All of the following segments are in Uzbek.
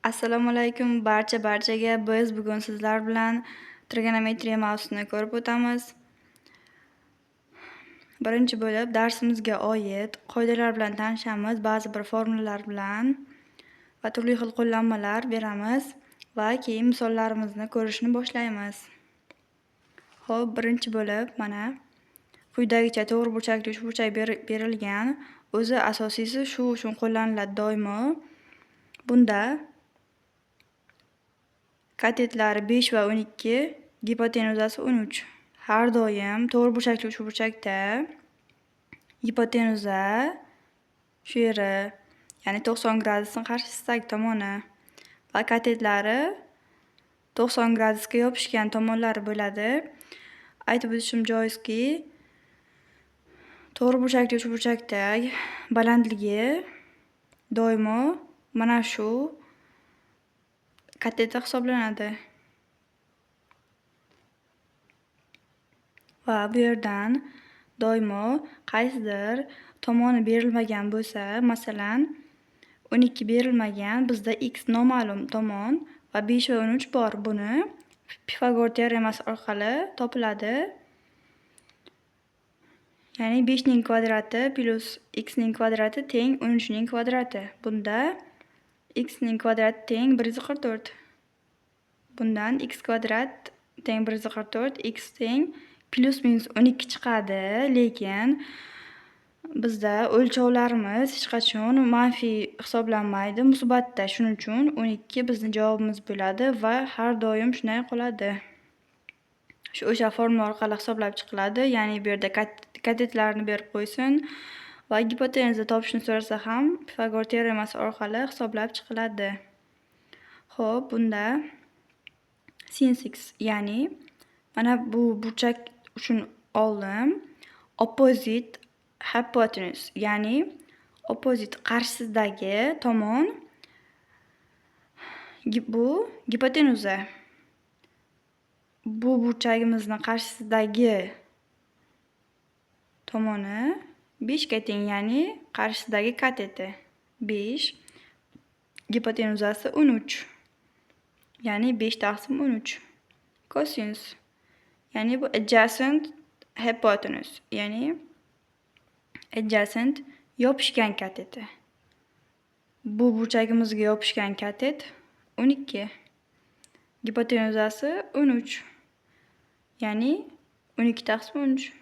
Assalomu alaykum barchaga. Biz bugun sizlar bilan trigonometriya mavzusini ko'rib o'tamiz. Birinchi bo'lib darsimizga oid qoidalar bilan tanishamiz, ba'zi bir formulalar bilan va turli xil qo'llanmalar beramiz va keyin misollarimizni ko'rishni boshlaymiz. Xo'p, birinchi bo'lib mana quyidagicha to'g'ri burchakli uchburchak berilgan. O'zi asosiysi shu uchun qo'llaniladi doimo. Bunda katetlari 5 va 12, gipotenuzasi 13. Har doim to'g'ri burchakli uchburchakda gipotenuza shu yeri, ya'ni 90 gradusning qarshisidagi tomoni va katetlari 90 gradusga yopishgan tomonlari bo'ladi. Aytib o'tishim joizki, to'g'ri burchakli uchburchakda balandligi doimo mana shu kateta hisoblanadi. Va bu yerdan doimo qaysidir tomoni berilmagan bo'lsa, masalan 12 berilmagan, bizda x noma'lum tomon va 5 va 13 bor. Buni Pifagor teoremasi orqali topiladi. Ya'ni 5 ning kvadrati plus x ning kvadrati teng 13 ning kvadrati. Bunda x ning kvadrati teng 144. Bundan x kvadrat teng 144, x teng plus minus 12 chiqadi. Lekin bizda o'lchovlarimiz hech qachon manfiy hisoblanmaydi, musbatda. Shuning uchun 12 bizning javobimiz bo'ladi va har doim shunday qoladi. O'sha formula orqali hisoblab chiqiladi. Ya'ni bu yerda katetlarni berib qo'ysin va gipotenuza topishni so'rasa ham Pifagor teoremasi orqali hisoblab chiqiladi. Xo'p, bunda sin x, ya'ni mana bu burchak uchun oldim. Opposite hypotenuse, ya'ni opposite qarshisidagi tomon, bu gipotenuza. Bu burchagimizni qarshisidagi tomoni 5 ga teng, ya'ni qarshisidagi kateti 5, gipotenuzasi 13. Ya'ni 5 taqsim 13. Cosinus, ya'ni bu adjacent hypotenuse, ya'ni adjacent yopishgan kateti. Bu burchagimizga yopishgan katet 12. Gipotenuzasi 13. Ya'ni 12 taqsim 13.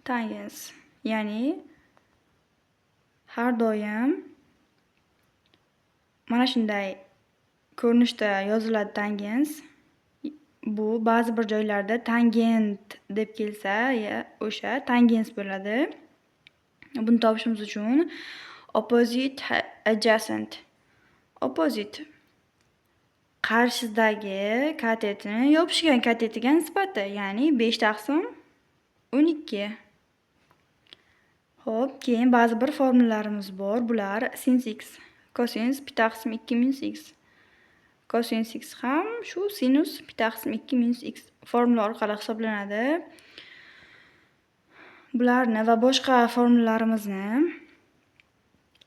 Tangens, ya'ni har doim mana shunday ko'rinishda yoziladi tangens. Bu ba'zi bir joylarda tangent deb kelsa, o'sha tangens bo'ladi. Buni topishimiz uchun opposite adjacent. Opposite qarshisidagi katetni yopishgan katetiga nisbati, ya'ni 5 taqsim 12. Xo'p, keyin ba'zi bir formulalarimiz bor. Bular sin x, cosinus pi taqsim 2 minus x. Cosinus x ham shu sinus pi taqsim 2 minus x formula orqali hisoblanadi. Bularni va boshqa formulalarimizni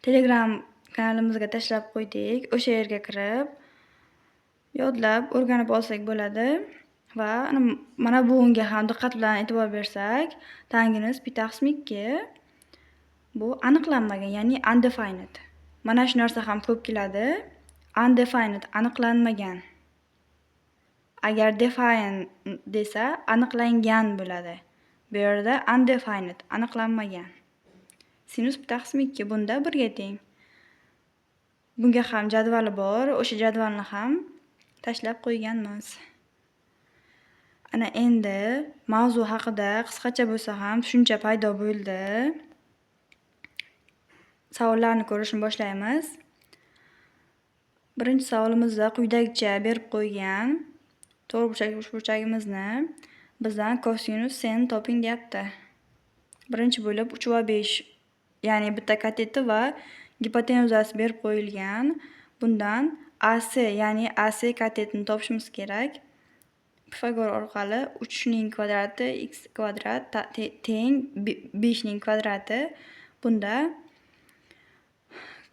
Telegram kanalimizga tashlab qo'ydik. O'sha yerga kirib yodlab o'rganib olsak bo'ladi. Va mana bunga ham diqqat bilan e'tibor bersak, tangens pi taqsim 2 bu aniqlanmagan, ya'ni undefined. Mana shu narsa ham ko'p keladi. Undefined, aniqlanmagan. Agar defined desa, aniqlangan bo'ladi. Bu yerda undefined, aniqlanmagan. Sinus pi taqsim 2 bunda 1 ga teng. Bunga ham jadvali bor. O'sha jadvalni ham tashlab qo'yganmiz. Ana endi mavzu haqida qisqacha bo'lsa ham tushuncha paydo bo'ldi. Savollarni ko'rishni boshlaymiz. Birinchi savolimizda quyidagicha berib qo'ygan. To'g'ri burchakli uchburchagimizni bizdan cosinus sen toping deyapti. Birinchi bo'lib 3 va 5, ya'ni bitta kateti va gipotenuzasi berib qo'yilgan. Bundan AC, ya'ni AC katetini topishimiz kerak. Pifagor orqali 3 ning kvadrati x kvadrat teng 5 ning kvadrati. Bunda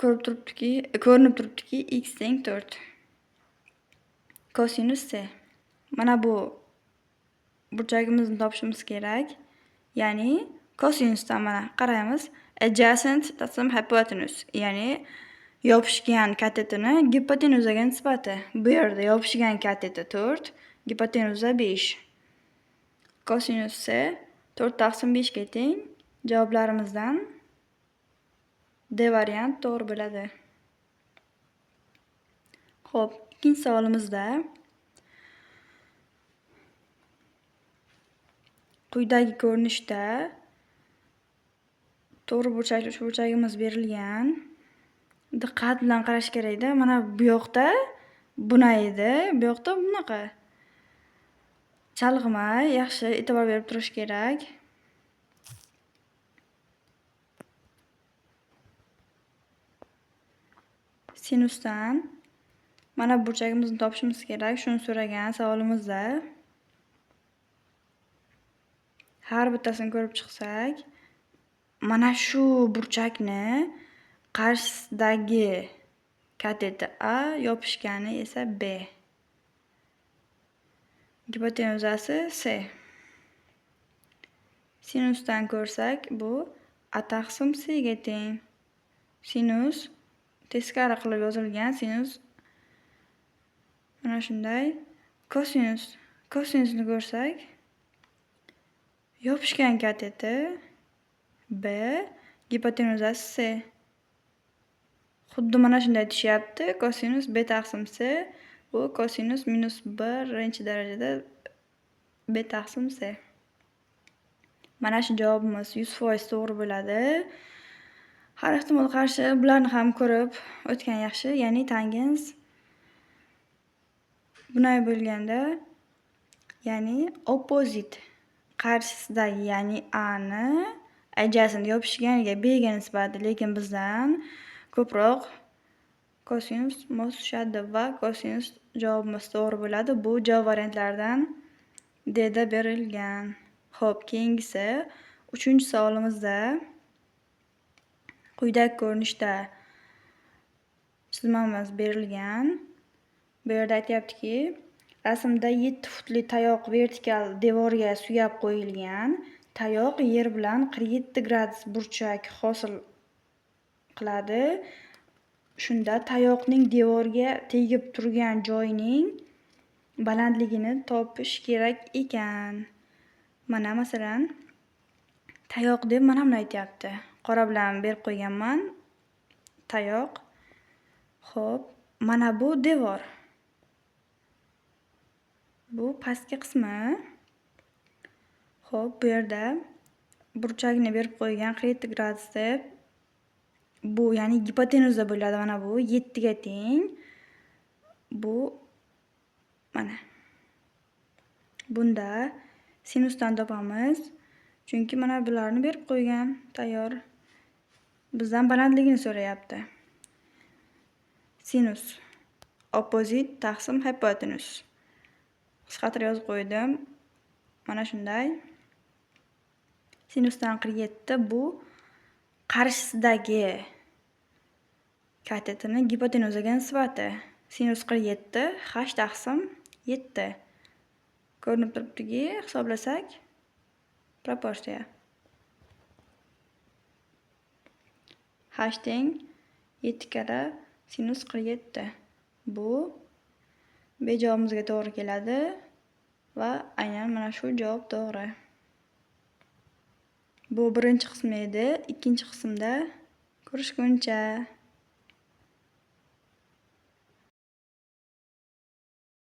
ko'rinib turibdiki x teng 4. Kosinus c. Mana bu burchagimizni topishimiz kerak. Ya'ni kosinusdan mana qaraymiz. Adjacent taqsim hypotenuse, ya'ni yopishgan katetini gipotenuzaga nisbati. Bu yerda yopishgan katet 4, gipotenuza 5. Kosinus c 4 taqsim 5 ga teng. Javoblarimizdan D variant to'g'ri bo'ladi. Xo'p, ikkinchi savolimizda quyidagi ko'rinishda to'g'ri burchakli uchburchagimiz berilgan. Diqqat bilan qarash kerakda. Mana bu yoqda buna edi, bu yoqda bunaqa. Chalg'imay, yaxshi e'tibor berib turish kerak. Sinusdan mana burchagimizni topishimiz kerak. Shuni so'ragan savolimizda. Har bittasini ko'rib chiqsak, mana shu burchakni qarshisidagi kateti A, yopishgani esa B. Gipotenuzasi C. Sinusdan ko'rsak, bu A taqsim C ga teng. Sinus teskari qilib yozilgan. Sinus mana shunday. Kosinusni ko'rsak, yopishgan kateti B, gipotenuzasi C. Xuddi mana shunday tushyapti. Kosinus B taqsim C. Bu kosinus minus 1 darajada B taqsim C. Mana shu javobimiz 100% to'g'ri bo'ladi. Har ehtimol qarshi bularni ham ko'rib o'tgan yaxshi. Ya'ni tangens bunday bo'lganda, ya'ni opposite qarshisidagi, ya'ni A ni adjacent yopishganiga B ga nisbati, lekin bizdan ko'proq kosinus mos tushadi va kosinus javobimiz to'g'ri bo'ladi. Bu javob variantlaridan D da berilgan. Xo'p, keyingisi 3-savolimizda quyidagi ko'rinishda chizmamiz berilgan. Bu yerda aytayaptiki, rasmda 7 futli tayoq vertikal devorga suyab qo'yilgan. Tayoq yer bilan 47 gradus burchak hosil qiladi. Shunda tayoqning devorga tegib turgan joyining balandligini topish kerak ekan. Mana masalan, tayoq deb mana buni aytayapti. Qora bilan berib qo'yganman. Tayoq. Xo'p, mana bu devor. Bu pastki qismi. Xo'p, bu yerda burchakni berib qo'ygan 47 gradus deb. Bu ya'ni gipotenuza bo'ladi. Mana bu 7 ga teng. Bu mana. Bunda sinusdan topamiz. Chunki mana bularni berib qo'ygan tayyor. Bizdan balandligini so'rayapti. Sinus opposite taqsim hypotenuse. Qisqartirib yozib qo'ydim. Mana shunday. Sinusdan 47 bu qarshisidagi katetini gipotenuzaga nisbati. Sinus 47 h taqsim 7. Ko'rinib turibdiki, hisoblasak proporsiya. H teng 7 karra sinus 47. Bu B javobimizga to'g'ri keladi va aynan mana shu javob to'g'ri. Bu birinchi qismi edi. Ikkinchi qismda ko'rishguncha.